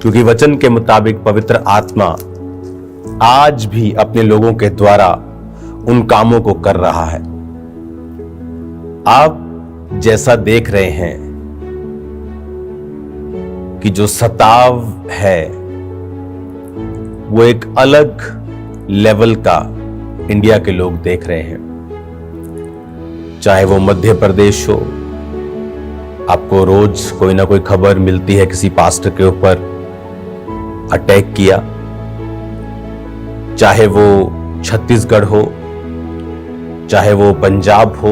क्योंकि वचन के मुताबिक पवित्र आत्मा आज भी अपने लोगों के द्वारा उन कामों को कर रहा है। आप जैसा देख रहे हैं कि जो सताव है वो एक अलग लेवल का इंडिया के लोग देख रहे हैं। चाहे वो मध्य प्रदेश हो, आपको रोज कोई ना कोई खबर मिलती है किसी पास्टर के ऊपर अटैक किया, चाहे वो छत्तीसगढ़ हो, चाहे वो पंजाब हो,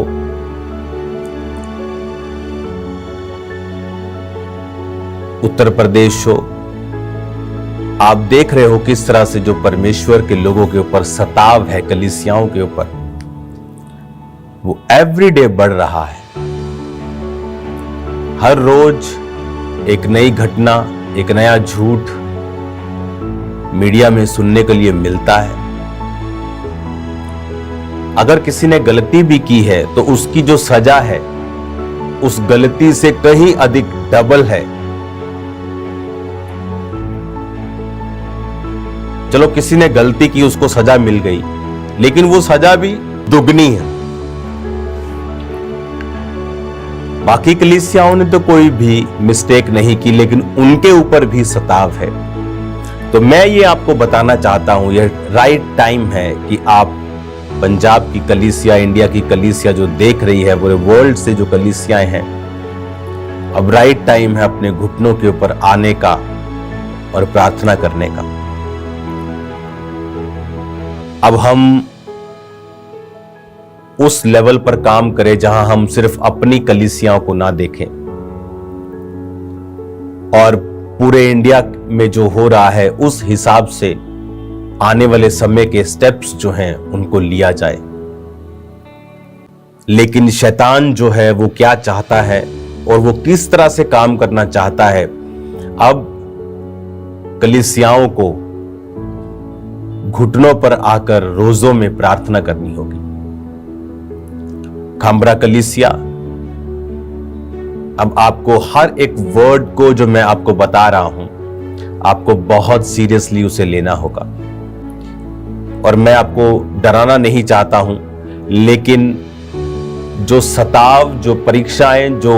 उत्तर प्रदेश हो, आप देख रहे हो किस तरह से जो परमेश्वर के लोगों के ऊपर सताव है, कलीसियाओं के ऊपर, वो एवरीडे बढ़ रहा है। हर रोज एक नई घटना, एक नया झूठ मीडिया में सुनने के लिए मिलता है। अगर किसी ने गलती भी की है तो उसकी जो सजा है उस गलती से कहीं अधिक डबल है। चलो किसी ने गलती की, उसको सजा मिल गई, लेकिन वो सजा भी दुगनी है। बाकी कलीसियाओं ने तो कोई भी मिस्टेक नहीं की, लेकिन उनके ऊपर भी सताव है। तो मैं ये आपको बताना चाहता हूं, यह राइट टाइम है कि आप पंजाब की कलीसिया, इंडिया की कलीसिया जो देख रही है, पूरे वर्ल्ड से जो कलीसियाएं हैं, अब राइट टाइम है अपने घुटनों के ऊपर आने का और प्रार्थना करने का। अब हम उस लेवल पर काम करें जहां हम सिर्फ अपनी कलीसियाओं को ना देखें और पूरे इंडिया में जो हो रहा है उस हिसाब से आने वाले समय के स्टेप्स जो हैं उनको लिया जाए। लेकिन शैतान जो है वो क्या चाहता है और वो किस तरह से काम करना चाहता है, अब कलीसियाओं को घुटनों पर आकर रोजों में प्रार्थना करनी होगी। खामरा कलीसिया, अब आपको हर एक वर्ड को जो मैं आपको बता रहा हूं, आपको बहुत सीरियसली उसे लेना होगा। और मैं आपको डराना नहीं चाहता हूं, लेकिन जो सताव, जो परीक्षाएं, जो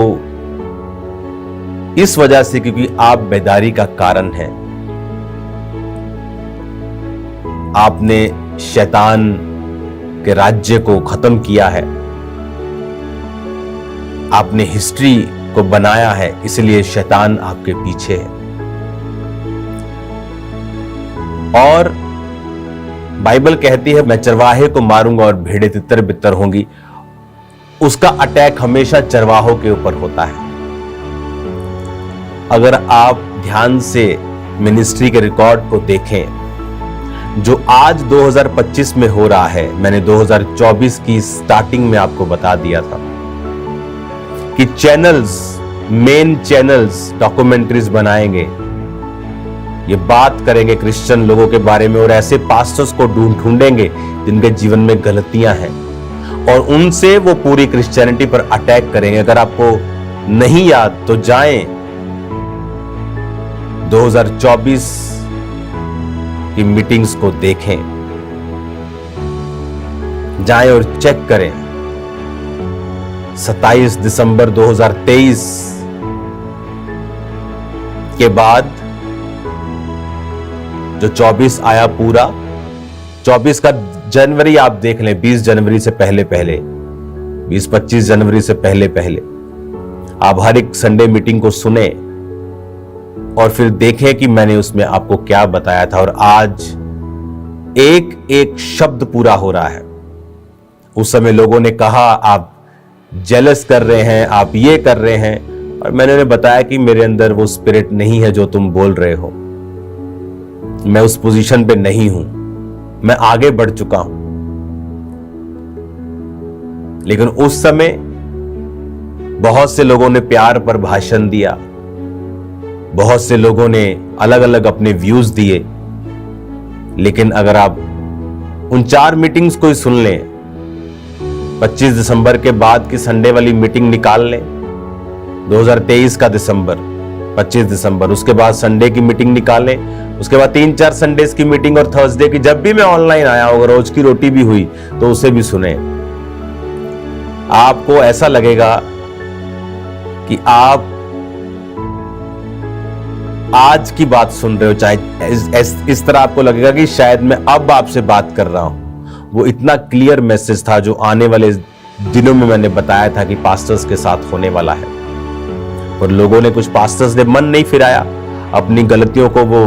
इस वजह से क्योंकि आप बेदारी का कारण हैं, आपने शैतान के राज्य को खत्म किया है, आपने हिस्ट्री को बनाया है, इसलिए शैतान आपके पीछे है। और बाइबल कहती है, मैं चरवाहे को मारूंगा और भेड़ें तितर बितर होंगी। उसका अटैक हमेशा चरवाहों के ऊपर होता है। अगर आप ध्यान से मिनिस्ट्री के रिकॉर्ड को देखें, जो आज 2025 में हो रहा है, मैंने 2024 की स्टार्टिंग में आपको बता दिया था कि चैनल्स, मेन चैनल्स डॉक्यूमेंट्रीज बनाएंगे, ये बात करेंगे क्रिश्चियन लोगों के बारे में और ऐसे पास्टर्स को ढूंढेंगे जिनके जीवन में गलतियां हैं और उनसे वो पूरी क्रिश्चियनिटी पर अटैक करेंगे। अगर आपको नहीं याद तो जाएं 2024 की मीटिंग्स को देखें, जाएं और चेक करें। 27 दिसंबर 2023 के बाद जो 24 आया पूरा, 24 का जनवरी आप देख लें, 20 जनवरी से पहले पहले, 20-25 जनवरी से पहले पहले आप हर एक संडे मीटिंग को सुने और फिर देखें कि मैंने उसमें आपको क्या बताया था। और आज एक एक शब्द पूरा हो रहा है। उस समय लोगों ने कहा आप जेलस कर रहे हैं, आप ये कर रहे हैं, और मैंने उन्हें बताया कि मेरे अंदर वो स्पिरिट नहीं है जो तुम बोल रहे हो। मैं उस पोजीशन पे नहीं हूं, मैं आगे बढ़ चुका हूं। लेकिन उस समय बहुत से लोगों ने प्यार पर भाषण दिया, बहुत से लोगों ने अलग अलग अपने व्यूज दिए। लेकिन अगर आप उन 4 मीटिंग्स को ही सुन लें, 25 दिसंबर के बाद की संडे वाली मीटिंग निकाल लें, 2023 का दिसंबर, 25 दिसंबर, उसके बाद संडे की मीटिंग निकालें, उसके बाद 3-4 संडेज की मीटिंग और थर्सडे की। जब भी मैं ऑनलाइन आया, अगर रोज की रोटी भी हुई तो उसे भी सुने। आपको ऐसा लगेगा कि आप आज की बात सुन रहे हो, चाहे इस तरह आपको लगेगा कि शायद मैं अब आपसे बात कर रहा हूं। वो इतना क्लियर मैसेज था जो आने वाले दिनों में मैंने बताया था कि पास्टर्स के साथ होने वाला है। और लोगों ने, कुछ पास्टर्स ने मन नहीं फिराया, अपनी गलतियों को वो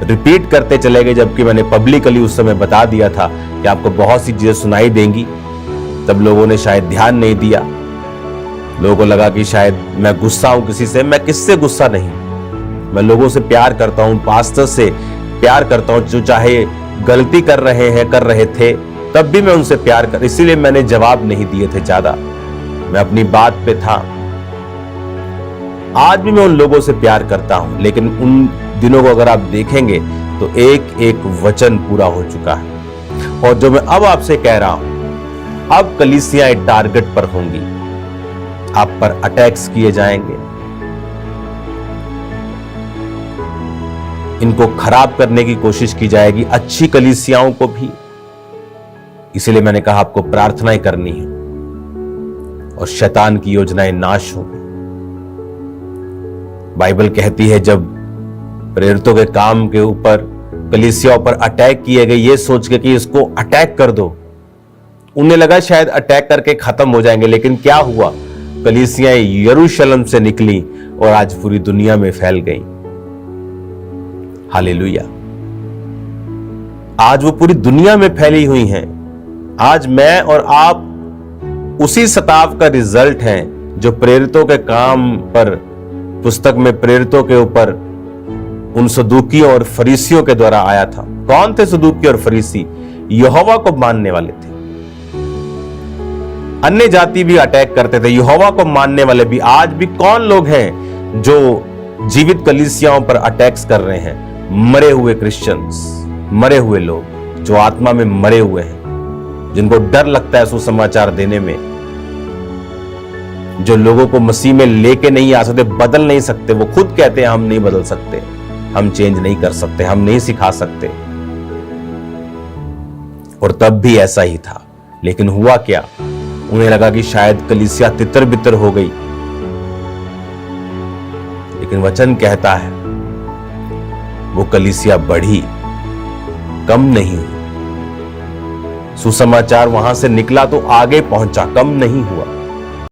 रिपीट करते चले गए, जबकि मैंने पब्लिकली उस समय बता दिया था कि आपको बहुत सी चीजें सुनाई देंगी। तब लोगों ने शायद ध्यान नहीं दिया। लोगों को लगा कि शायद मैं गुस्सा हूं किसी से। मैं किससे गुस्सा नहीं, मैं लोगों से प्यार करता हूं, पास्टर से प्यार करता हूं, जो चाहे गलती कर रहे थे, तब भी मैं उनसे प्यार कर, इसीलिए मैंने जवाब नहीं दिए थे ज्यादा, मैं अपनी बात पे था। आज भी मैं उन लोगों से प्यार करता हूं, लेकिन उन दिनों को अगर आप देखेंगे तो एक एक वचन पूरा हो चुका है। और जो मैं अब आपसे कह रहा हूं, अब कलीसियाएं टारगेट पर होंगी, आप पर अटैक्स किए जाएंगे, इनको खराब करने की कोशिश की जाएगी, अच्छी कलीसियाओं को भी। इसलिए मैंने कहा आपको प्रार्थनाएं करनी है और शैतान की योजनाएं नाश होंगी। बाइबल कहती है जब प्रेरितों के काम के ऊपर, कलीसियाओं पर अटैक किए गए, ये सोच के कि इसको अटैक कर दो, उन्हें लगा शायद अटैक करके खत्म हो जाएंगे, लेकिन क्या हुआ, कलीसियाएं यरूशलेम से निकली और आज पूरी दुनिया में फैल गई। हालेलुया। आज वो पूरी दुनिया में फैली हुई हैं। आज मैं और आप उसी सताव का रिजल्ट हैं जो प्रेरितों के काम पर, पुस्तक में प्रेरितों के ऊपर उन सदूकियों और फरीसियों के द्वारा आया था। कौन थे सदूकी और फरीसी? यहोवा को मानने वाले थे। अन्य जाति भी अटैक करते थे, यहोवा को मानने वाले भी। आज भी कौन लोग हैं जो जीवित कलीसियाओं पर अटैक्स कर रहे हैं? मरे हुए क्रिश्चियंस, मरे हुए लोग जो आत्मा में मरे हुए हैं, जिनको डर लगता है सुसमाचार देने में, जो लोगों को मसीह में लेके नहीं आ सकते, बदल नहीं सकते। वो खुद कहते हैं हम नहीं बदल सकते, हम चेंज नहीं कर सकते, हम नहीं सिखा सकते। और तब भी ऐसा ही था। लेकिन हुआ क्या, उन्हें लगा कि शायद कलीसिया तितर बितर हो गई, लेकिन वचन कहता है वो कलीसिया बढ़ी, कम नहीं हुई। सुसमाचार वहां से निकला तो आगे पहुंचा, कम नहीं हुआ।